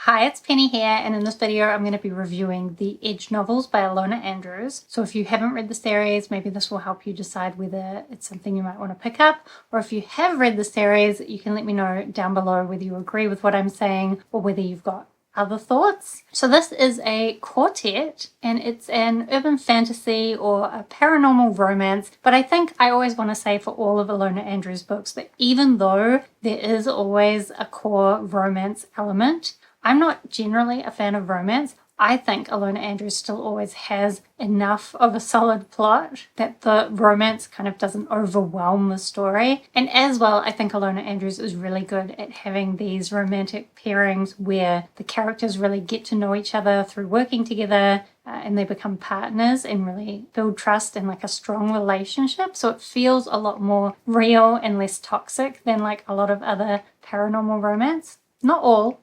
Hi, it's Penny here, and in this video I'm going to be reviewing the Edge novels by Ilona Andrews. So if you haven't read the series, maybe this will help you decide whether it's something you might want to pick up, or if you have read the series, you can let me know down below whether you agree with what I'm saying or whether you've got other thoughts. So this is a quartet, and it's an urban fantasy or a paranormal romance, but I think I always want to say for all of Ilona Andrews' books that even though there is always a core romance element, I'm not generally a fan of romance. I think Ilona Andrews still always has enough of a solid plot that the romance kind of doesn't overwhelm the story. And as well, I think Ilona Andrews is really good at having these romantic pairings where the characters really get to know each other through working together and they become partners and really build trust and like a strong relationship. So it feels a lot more real and less toxic than like a lot of other paranormal romance. Not all,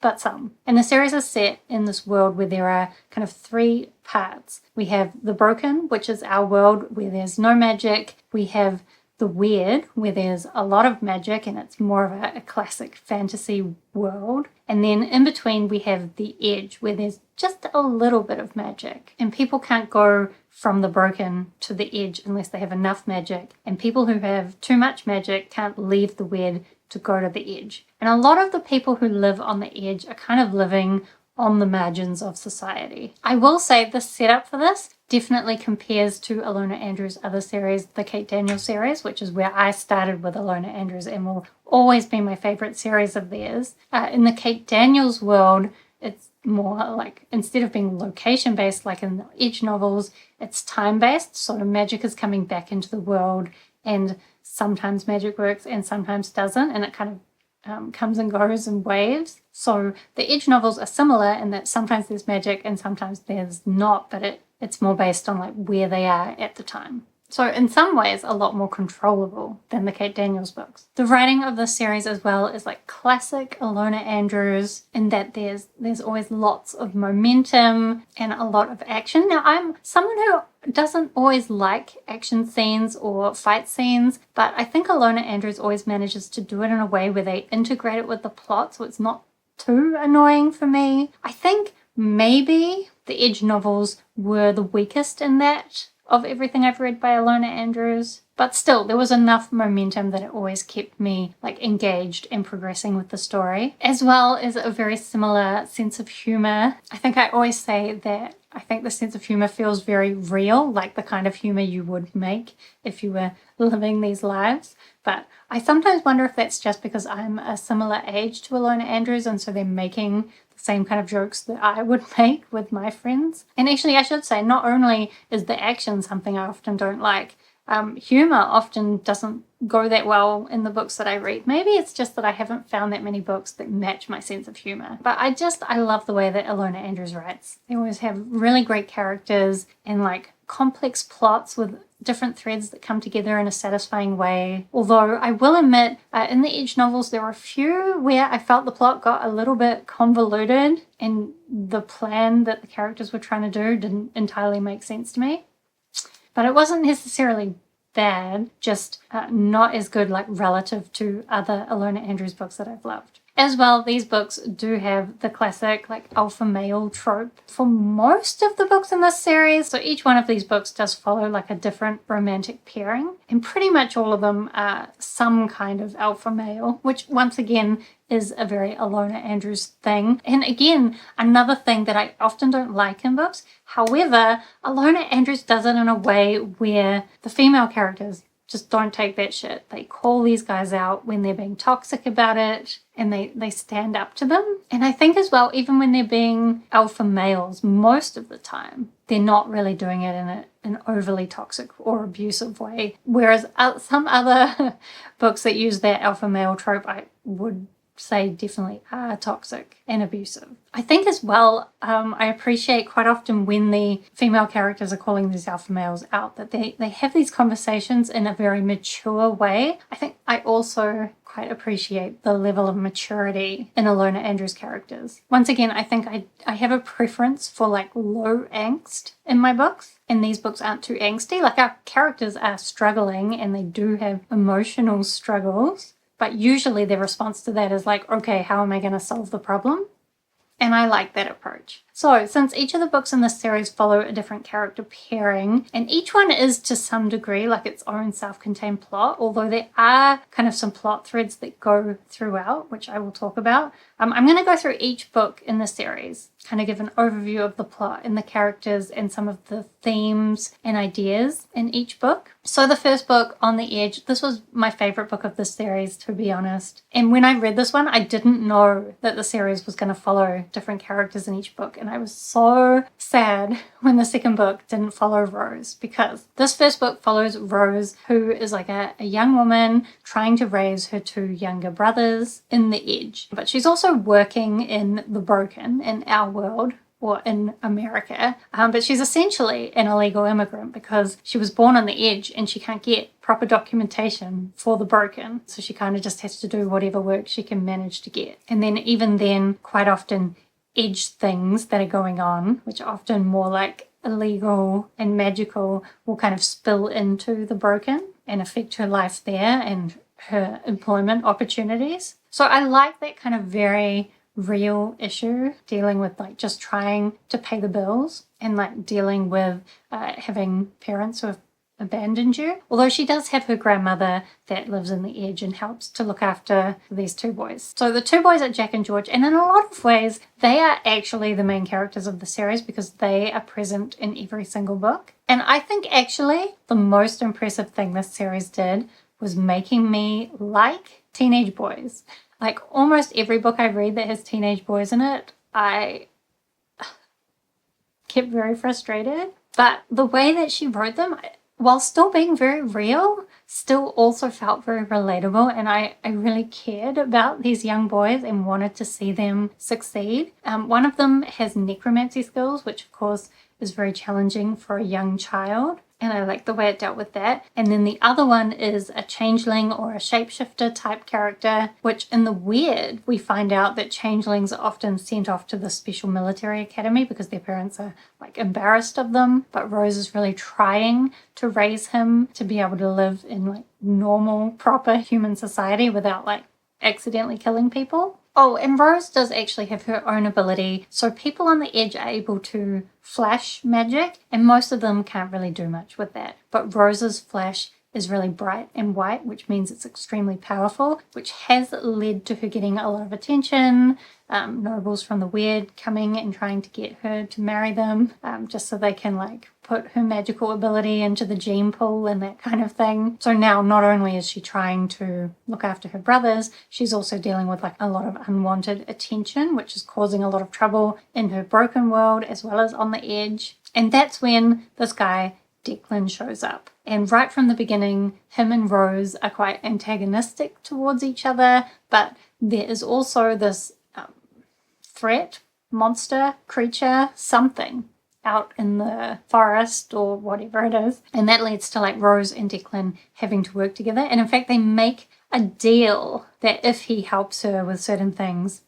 but some. And the series is set in this world where there are kind of three parts. We have the broken, which is our world where there's no magic. We have the weird, where there's a lot of magic and it's more of a classic fantasy world. And then in between we have the edge, where there's just a little bit of magic. And people can't go from the broken to the edge unless they have enough magic. And people who have too much magic can't leave the weird to go to the edge. And a lot of the people who live on the edge are kind of living on the margins of society. I will say the setup for this definitely compares to Ilona Andrews' other series, the Kate Daniels series, which is where I started with Ilona Andrews and will always be my favorite series of theirs. In the Kate Daniels world, it's more like, instead of being location-based like in the Edge novels, it's time-based, so magic is coming back into the world, and sometimes magic works and sometimes doesn't, and it kind of comes and goes in waves. So the Edge novels are similar in that sometimes there's magic and sometimes there's not, but it's more based on like where they are at the time. So in some ways a lot more controllable than the Kate Daniels books. The writing of this series as well is like classic Ilona Andrews in that there's always lots of momentum and a lot of action. Now I'm someone who doesn't always like action scenes or fight scenes, but I think Ilona Andrews always manages to do it in a way where they integrate it with the plot so it's not too annoying for me. I think maybe the Edge novels were the weakest in that of everything I've read by Ilona Andrews, but still there was enough momentum that it always kept me like engaged and progressing with the story, as well as a very similar sense of humor. I think I always say that I think the sense of humor feels very real, like the kind of humor you would make if you were living these lives. But I sometimes wonder if that's just because I'm a similar age to Ilona Andrews and so they're making the same kind of jokes that I would make with my friends. And actually I should say, not only is the action something I often don't like, humor often doesn't go that well in the books that I read. Maybe it's just that I haven't found that many books that match my sense of humor. But I love the way that Ilona Andrews writes. They always have really great characters and like complex plots with different threads that come together in a satisfying way. Although I will admit, in the Edge novels, there were a few where I felt the plot got a little bit convoluted and the plan that the characters were trying to do didn't entirely make sense to me. But it wasn't necessarily bad, just not as good like relative to other Ilona Andrews books that I've loved. As well, these books do have the classic like alpha male trope for most of the books in this series. So each one of these books does follow like a different romantic pairing, and pretty much all of them are some kind of alpha male, which once again is a very Ilona Andrews thing. And again, another thing that I often don't like in books. However, Ilona Andrews does it in a way where the female characters just don't take that shit. They call these guys out when they're being toxic about it and they stand up to them. And I think as well, even when they're being alpha males, most of the time, they're not really doing it in an overly toxic or abusive way. Whereas some other books that use that alpha male trope, I would say definitely are toxic and abusive. I think as well, I appreciate quite often when the female characters are calling these alpha males out that they have these conversations in a very mature way. I think I also quite appreciate the level of maturity in Ilona Andrews' characters. Once again, I think I have a preference for like low angst in my books, and these books aren't too angsty. Like our characters are struggling and they do have emotional struggles, but usually their response to that is like, okay, how am I going to solve the problem? And I like that approach. So, since each of the books in this series follow a different character pairing, and each one is to some degree like its own self-contained plot, although there are kind of some plot threads that go throughout, which I will talk about. I'm going to go through each book in the series, kind of give an overview of the plot and the characters and some of the themes and ideas in each book. So the first book, On the Edge, this was my favorite book of this series, to be honest. And when I read this one, I didn't know that the series was going to follow different characters in each book. And I was so sad when the second book didn't follow Rose, because this first book follows Rose, who is like a young woman trying to raise her two younger brothers in the Edge. But she's also working in the Broken, in our world, or in America, but she's essentially an illegal immigrant because she was born on the Edge and she can't get proper documentation for the Broken, so she kind of just has to do whatever work she can manage to get. And then even then, quite often, Edge things that are going on, which are often more like illegal and magical, will kind of spill into the Broken and affect her life there and her employment opportunities. So I like that kind of very real issue, dealing with like just trying to pay the bills and like dealing with having parents who have abandoned you. Although she does have her grandmother that lives in the Edge and helps to look after these two boys. So the two boys are Jack and George, and in a lot of ways they are actually the main characters of the series because they are present in every single book. And I think actually the most impressive thing this series did was making me like teenage boys. Like almost every book I read that has teenage boys in it, I kept very frustrated. But the way that she wrote them, while still being very real, still also felt very relatable. And I really cared about these young boys and wanted to see them succeed. One of them has necromancy skills, which of course is very challenging for a young child. And I like the way it dealt with that. And then the other one is a changeling or a shapeshifter type character, which in the Weird, we find out that changelings are often sent off to the special military academy because their parents are like embarrassed of them. But Rose is really trying to raise him to be able to live in like normal, proper human society without like accidentally killing people. Oh, and Rose does actually have her own ability. So people on the Edge are able to flash magic, and most of them can't really do much with that. But Rose's flash is really bright and white, which means it's extremely powerful, which has led to her getting a lot of attention. Nobles from the Weird coming and trying to get her to marry them, just so they can like put her magical ability into the gene pool and that kind of thing. So now not only is she trying to look after her brothers, she's also dealing with like a lot of unwanted attention, which is causing a lot of trouble in her broken world as well as on the Edge. And that's when this guy Declan shows up. And right from the beginning, him and Rose are quite antagonistic towards each other, but there is also this threat, monster, creature, something out in the forest or whatever it is. And that leads to like Rose and Declan having to work together. And in fact, they make a deal that if he helps her with certain things,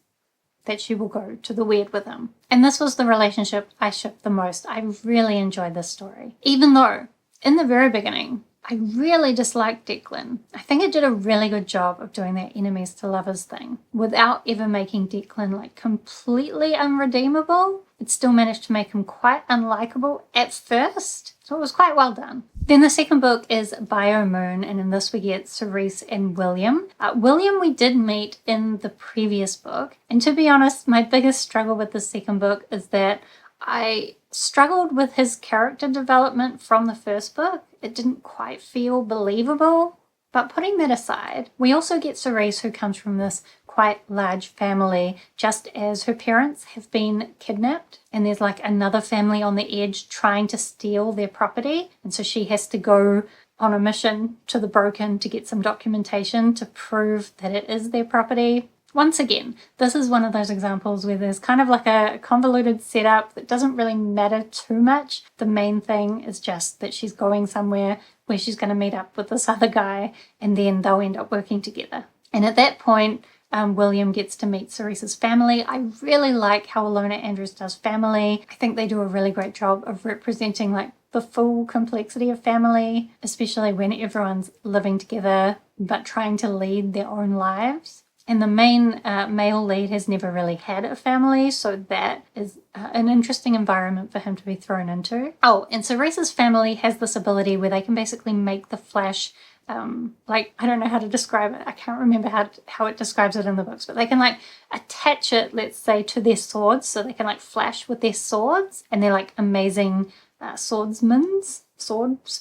that she will go to the Weird with him. And this was the relationship I shipped the most. I really enjoyed this story. Even though, in the very beginning, I really disliked Declan. I think it did a really good job of doing that enemies to lovers thing without ever making Declan like completely unredeemable. It still managed to make him quite unlikable at first. So it was quite well done. Then the second book is Bayou Moon, and in this we get Cerise and William. William we did meet in the previous book, and to be honest, my biggest struggle with the second book is that I struggled with his character development from the first book. It didn't quite feel believable. But putting that aside, we also get Cerise, who comes from this quite large family, just as her parents have been kidnapped. And there's like another family on the Edge trying to steal their property. And so she has to go on a mission to the Broken to get some documentation to prove that it is their property. Once again, this is one of those examples where there's kind of like a convoluted setup that doesn't really matter too much. The main thing is just that she's going somewhere where she's going to meet up with this other guy, and then they'll end up working together. And at that point, William gets to meet Cerise's family. I really like how Ilona Andrews does family. I think they do a really great job of representing like the full complexity of family, especially when everyone's living together but trying to lead their own lives. And the main male lead has never really had a family, so that is an interesting environment for him to be thrown into. Oh, and Cerese's family has this ability where they can basically make the Flash, like, I don't know how to describe it. I can't remember how it describes it in the books, but they can like attach it, let's say, to their swords, so they can like flash with their swords, and they're like amazing swords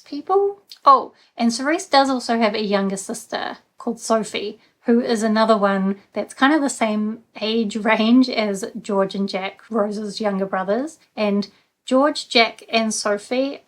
people. Oh, and Cerese does also have a younger sister called Sophie, who is another one that's kind of the same age range as George and Jack, Rose's younger brothers. And George, Jack, and Sophie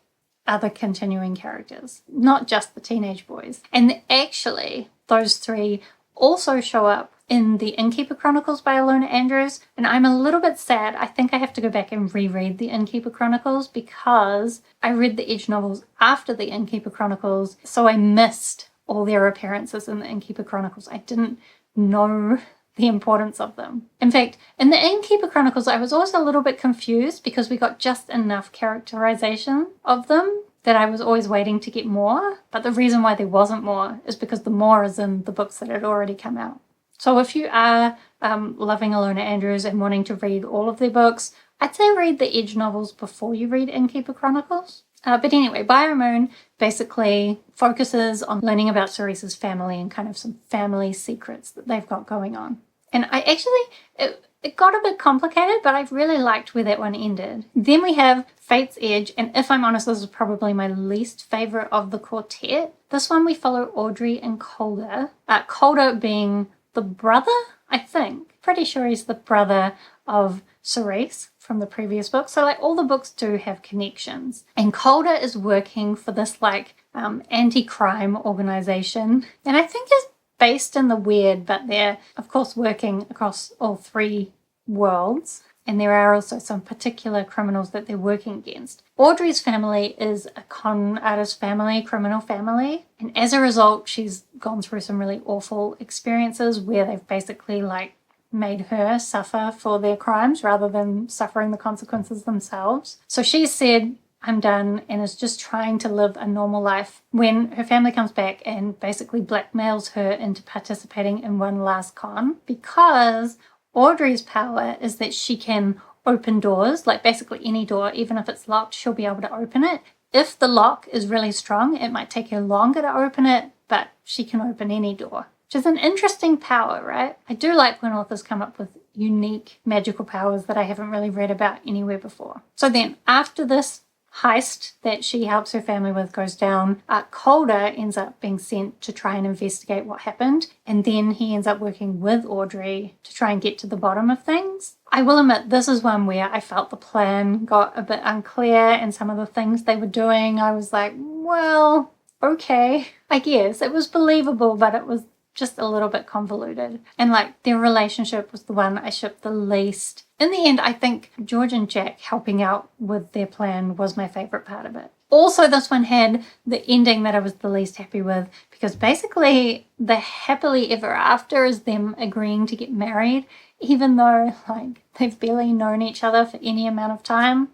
are the continuing characters, not just the teenage boys. And actually, those three also show up in the Innkeeper Chronicles by Ilona Andrews, and I'm a little bit sad. I think I have to go back and reread the Innkeeper Chronicles because I read the Edge novels after the Innkeeper Chronicles, so I missed all their appearances in the Innkeeper Chronicles. I didn't know the importance of them. In fact, in the Innkeeper Chronicles, I was also a little bit confused because we got just enough characterization of them that I was always waiting to get more. But the reason why there wasn't more is because the more is in the books that had already come out. So if you are loving Ilona Andrews and wanting to read all of their books, I'd say read the Edge novels before you read Innkeeper Chronicles. But anyway, Bayou Moon basically focuses on learning about Cerese's family and kind of some family secrets that they've got going on. And I actually, it got a bit complicated, but I really liked where that one ended. Then we have Fate's Edge, and if I'm honest, this is probably my least favorite of the quartet. This one we follow Audrey and Calder. Calder being the brother, I think. Pretty sure he's the brother of Cerese from the previous book. So like all the books do have connections. And Calder is working for this like anti-crime organization. And I think is based in the weird, but they're of course working across all three worlds. And there are also some particular criminals that they're working against. Audrey's family is a con artist family, criminal family. And as a result, she's gone through some really awful experiences where they've basically like made her suffer for their crimes rather than suffering the consequences themselves. So she said, I'm done, and is just trying to live a normal life when her family comes back and basically blackmails her into participating in one last con, because Audrey's power is that she can open doors, like basically any door, even if it's locked, she'll be able to open it. If the lock is really strong, it might take her longer to open it, but she can open any door. Which is an interesting power, right? I do like when authors come up with unique magical powers that I haven't really read about anywhere before. So then, after this heist that she helps her family with goes down, Calder ends up being sent to try and investigate what happened, and then he ends up working with Audrey to try and get to the bottom of things. I will admit, this is one where I felt the plan got a bit unclear, and some of the things they were doing, I was like, well, okay, I guess. It was believable, but it was just a little bit convoluted. And like their relationship was the one I shipped the least. In the end, I think George and Jack helping out with their plan was my favorite part of it. Also, this one had the ending that I was the least happy with, because basically the happily ever after is them agreeing to get married, even though like they've barely known each other for any amount of time.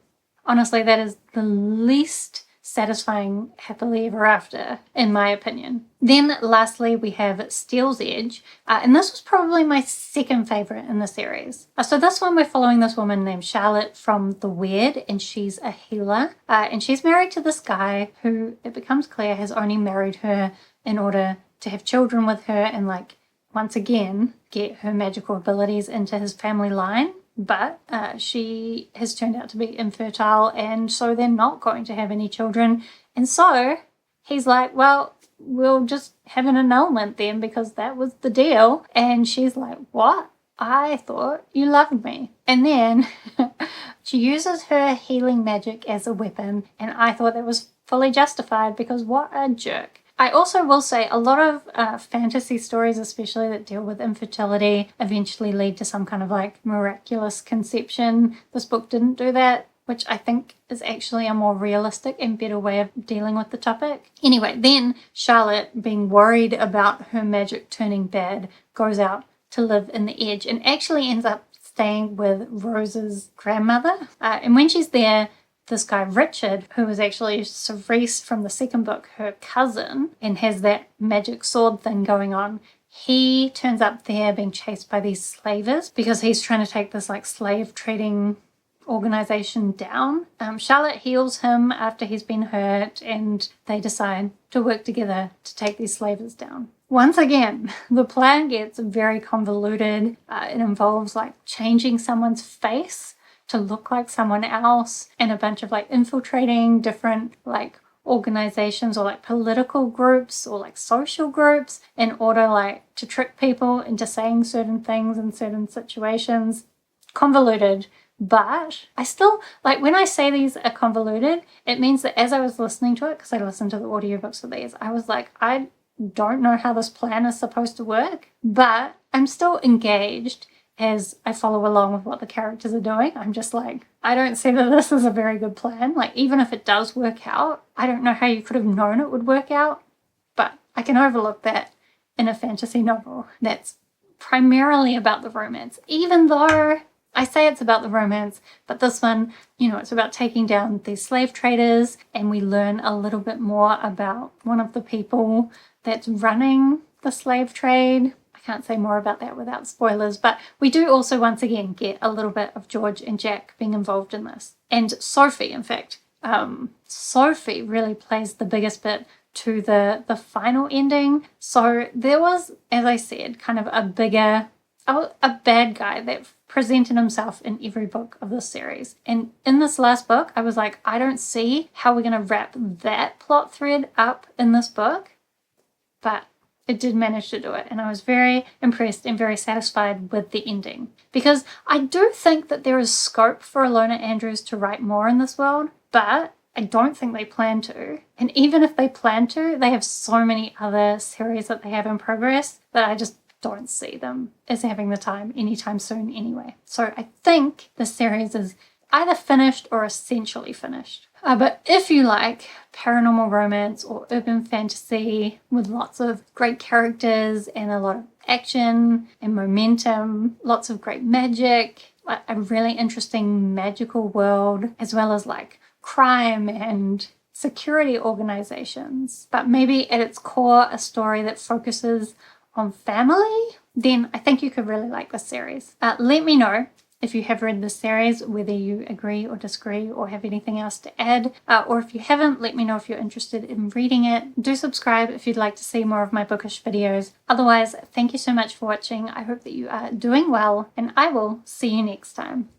Honestly, that is the least satisfying happily ever after, in my opinion. Then lastly, we have Steel's Edge, and this was probably my second favorite in the series. So this one, we're following this woman named Charlotte from The Weird, and she's a healer, and she's married to this guy who, it becomes clear, has only married her in order to have children with her and like once again get her magical abilities into his family line. But she has turned out to be infertile, and so they're not going to have any children. And so he's like, well, we'll just have an annulment then, because that was the deal. And she's like, what? I thought you loved me. And then she uses her healing magic as a weapon, and I thought that was fully justified, because what a jerk. I also will say a lot of fantasy stories, especially that deal with infertility, eventually lead to some kind of like miraculous conception. This book didn't do that, which I think is actually a more realistic and better way of dealing with the topic. Anyway, then Charlotte, being worried about her magic turning bad, goes out to live in the Edge and actually ends up staying with Rose's grandmother. And when she's there, this guy Richard, who was actually Cerese from the second book, her cousin, and has that magic sword thing going on, he turns up there being chased by these slavers because he's trying to take this like slave trading organization down. Charlotte heals him after he's been hurt, and they decide to work together to take these slavers down. Once again, the plan gets very convoluted. It involves like changing someone's face to look like someone else, and a bunch of like infiltrating different like organizations or like political groups or like social groups in order like to trick people into saying certain things in certain situations. Convoluted. But I still, like, when I say these are convoluted, it means that as I was listening to it, because I listened to the audiobooks for these, I was like, I don't know how this plan is supposed to work, but I'm still engaged as I follow along with what the characters are doing. I'm just like, I don't see that this is a very good plan. Like, even if it does work out, I don't know how you could have known it would work out, but I can overlook that in a fantasy novel that's primarily about the romance, even though I say it's about the romance, but this one, you know, it's about taking down these slave traders, and we learn a little bit more about one of the people that's running the slave trade. I can't say more about that without spoilers, but we do also once again get a little bit of George and Jack being involved in this. And Sophie, in fact, Sophie really plays the biggest bit to the final ending. So there was, as I said, kind of a bad guy that presented himself in every book of this series. And in this last book, I was like, I don't see how we're going to wrap that plot thread up in this book. But it did manage to do it. And I was very impressed and very satisfied with the ending. Because I do think that there is scope for Ilona Andrews to write more in this world, but I don't think they plan to. And even if they plan to, they have so many other series that they have in progress that I just don't see them as having the time anytime soon anyway. So I think the series is either finished or essentially finished. But if you like paranormal romance or urban fantasy with lots of great characters and a lot of action and momentum, lots of great magic, a really interesting magical world, as well as like crime and security organizations, but maybe at its core a story that focuses on family, then I think you could really like this series. Let me know if you have read this series, whether you agree or disagree or have anything else to add, or if you haven't, let me know if you're interested in reading it. Do subscribe if you'd like to see more of my bookish videos. Otherwise, thank you so much for watching. I hope that you are doing well, and I will see you next time.